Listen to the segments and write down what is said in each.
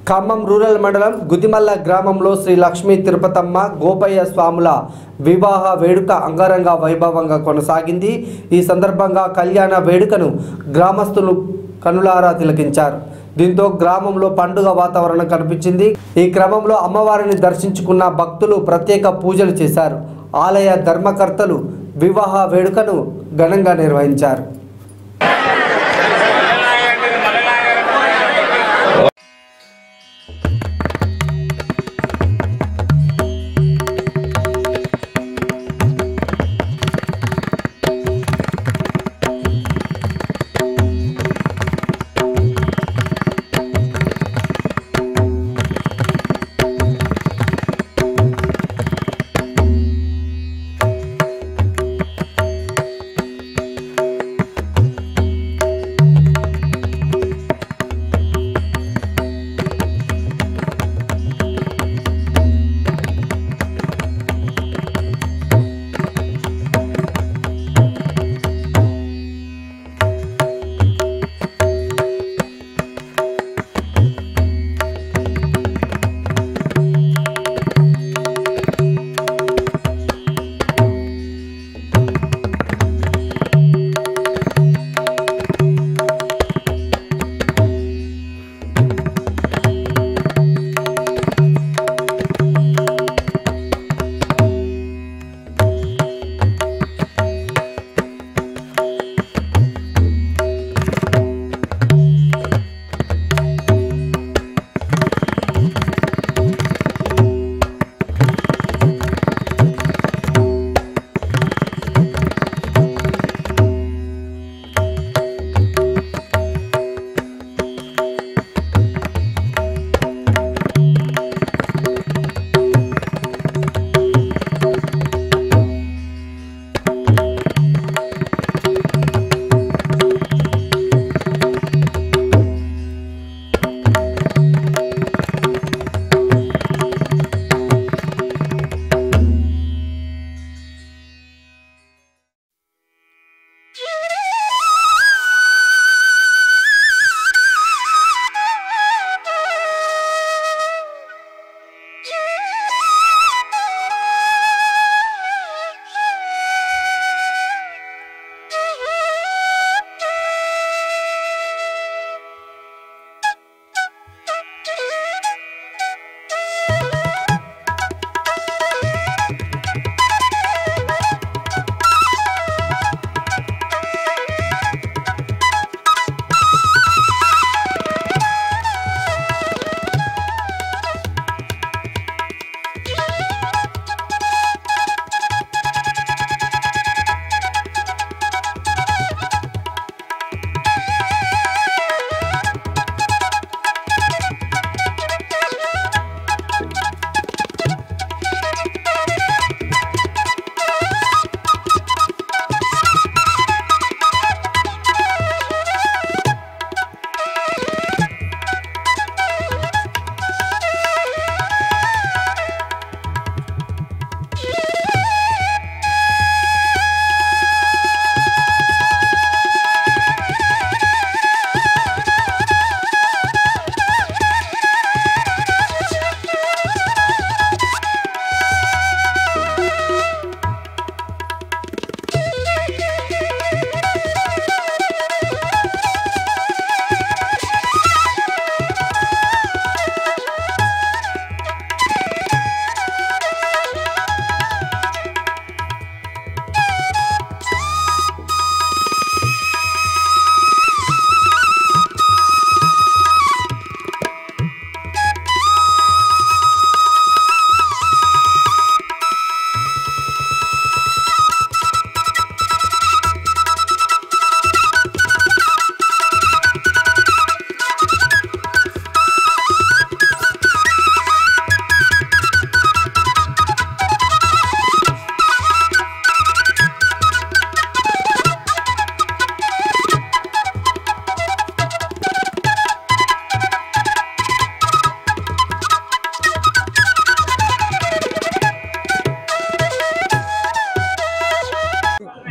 Khammam rural మండలం గుదిమల్ల గ్రామంలో శ్రీ లక్ష్మీ తిరుపతమ్మ గోపయ్య స్వాముల వివాహ వేడుక అంగరంగ వైభవంగా కొనసాగింది। ఈ సందర్భంగా కళ్యాణ వేడుకను గ్రామస్తులు కనులారా తిలకించారు। దీంతో గ్రామంలో పండుగ వాతావరణం కనిపించింది। ఈ క్రమంలో అమ్మవారిని దర్శించుకున్న భక్తులు ప్రత్యేక పూజలు చేశారు। ఆలయ ధర్మకర్తలు వివాహ వేడుకను ఘనంగా నిర్వహించారు।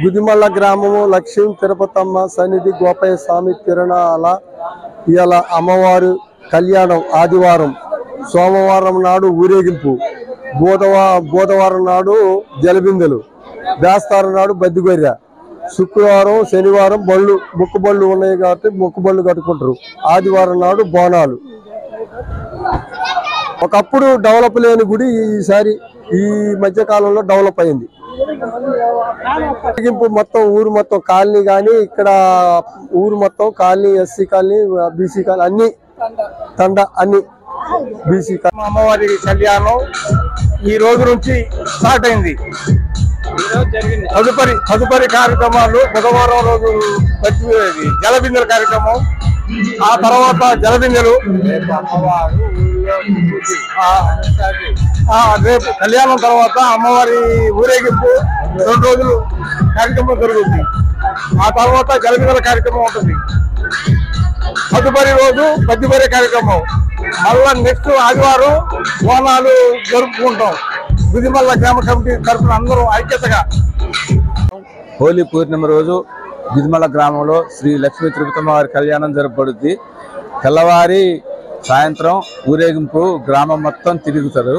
గుదిమల్ల గ్రామము లక్ష్మీ తిరుపతమ్మ సన్నిధి గోపయ్య స్వామి తిరునాళ ఇవాళ అమ్మవారు కళ్యాణం ఆదివారం, సోమవారం నాడు ఊరేగింపు, బుధవారం నాడు జలబిందెలు, బేస్తారం నాడు బద్దిగొర్రె, శుక్రవారం శనివారం మొక్కుబళ్ళు ఉన్నాయి కాబట్టి మొక్కుబళ్ళు కట్టుకుంటారు. ఆదివారం నాడు బోనాలు. ఒకప్పుడు డెవలప్ లేని గుడి ఈసారి ఈ మధ్య కాలంలో డెవలప్ అయింది. మొత్తం ఊరు మొత్తం కాలనీ కానీ ఇక్కడ ఊరు మొత్తం colony, SC colony, BC colony అన్ని తండ అన్ని బీసీ కాలనీ. అమ్మవారి కళ్యాణం ఈ రోజు నుంచి స్టార్ట్ అయింది. తదుపరి కార్యక్రమాలు బుధవారం రోజు జలబిందెల కార్యక్రమం, ఆ తర్వాత జలబిందెలు, రేపు కళ్యాణం తర్వాత అమ్మవారి ఊరేగింపు 2 రోజులు కార్యక్రమం జరుగుతుంది. ఆ తర్వాత జలబిందెల కార్యక్రమం ఉంటుంది. తదుపరి రోజు బద్దిగొర్రె కార్యక్రమం, మళ్ళా నెక్స్ట్ ఆదివారం బోనాలు జరుపుకుంటాం. గుదిమల్ల గ్రామ కమిటీ తరఫున అందరూ ఐక్యతగా. హోలీ పూర్ణిమ రోజు గుదిమల్ల గ్రామంలో శ్రీ లక్ష్మీ తిరుపతమ్మ వారి కళ్యాణం జరపబడుద్ది. తెల్లవారి సాయంత్రం ఊరేగింపు గ్రామం మొత్తం తిరుగుతారు.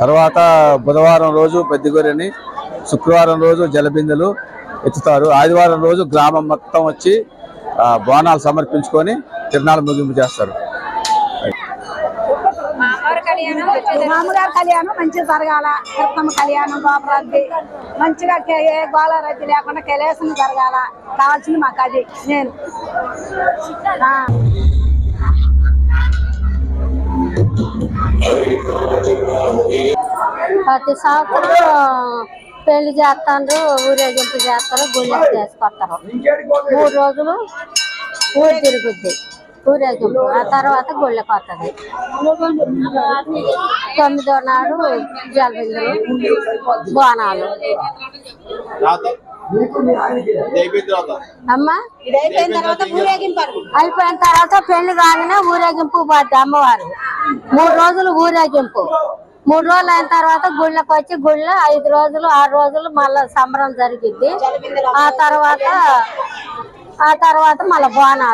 తర్వాత బుధవారం రోజు బద్దిగొర్రెని, శుక్రవారం రోజు జలబిందెలు ఎత్తుతారు. ఆదివారం రోజు గ్రామం మొత్తం వచ్చి బోనాలు సమర్పించుకొని తిరునాళ్ళ ముగింపు చేస్తారు. మామగారు కళ్యాణం మంచిగా జరగాల. తిరుపతమ్మ కళ్యాణం గోపరద్ది మంచిగా గోళ రద్ది లేకుండా కైలాసం జరగాల. కావాల్సింది మాకు అది. నేను ప్రతి సంవత్సరం పెళ్లి చేస్తారు, ఊరేగింపు చేస్తారు, గుళ్ళకి చేసుకొస్తారు. 3 రోజులు ఊరు తిరుగుద్ది ఊరేగింపు. ఆ తర్వాత గుళ్ళకి వస్తుంది. 9వ నాడు జలబిందెలు, బోనాలు. అమ్మా అయిపోయిన తర్వాత పెళ్లి కాగానే ఊరేగింపు పోద్ది అమ్మవారు. 3 రోజులు ఊరేగింపు. 3 రోజులు అయిన తర్వాత గుళ్ళకి వచ్చి గుళ్ళ 5 రోజులు 6 రోజులు మళ్ళా సంబరం జరిగిద్ది. ఆ తర్వాత మళ్ళా బోనాలు.